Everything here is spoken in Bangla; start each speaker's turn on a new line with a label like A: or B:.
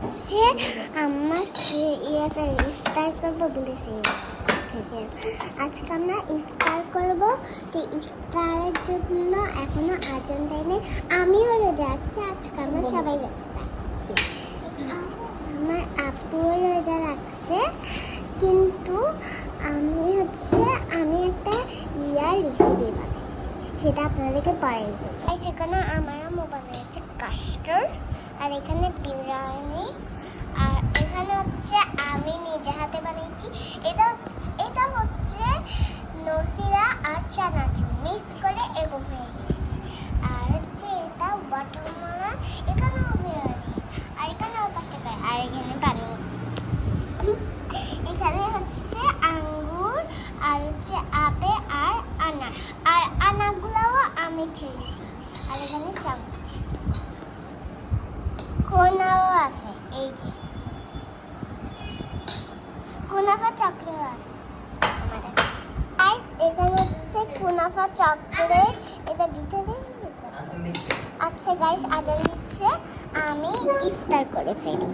A: হচ্ছে আমার ইফতার করবো বলেছি। আজকে আমরা ইফতার করব, তো ইফতারের জন্য এখনো আজান দেয়নি। আমিও রোজা রাখছি, আজকে আমরা সবাই রোজা রাখছি। আমার আপুও রোজা রাখছে, কিন্তু আমি একটা রেসিপি বানাইছি, সেটা আপনাদেরকে পরেই বলবো। সেখানে আমার আম্মু বানিয়েছে কাস্টার্ড, আর এখানে বিরিয়ানি, আর এখানে হচ্ছে আমি নিজে হাতে বানিয়েছি। এটা হচ্ছে নসিরা আর চানাচুর মিক্স করে এরকম হয়ে গিয়েছে। আর হচ্ছে এটা ওয়াটারমেলন, এখানেও বিরিয়ানি, আর এখানেও কাস্টার্ড, আর এখানে পানি। এখানে হচ্ছে আঙ্গুর, আর হচ্ছে আপেল আর আনার, আর আনারগুলোও আমি ছিঁড়ছি। আর এখানে চামচ, কোনাও আছে, এই যে কুনাফা চকলেট আছে আমাদের কাছে। গাইস, এখানে হচ্ছে কুনাফা চকলেট, এটা ভিতরে। আচ্ছা গাইস, আজান দিচ্ছে, আমি ইফতার করে ফেলি।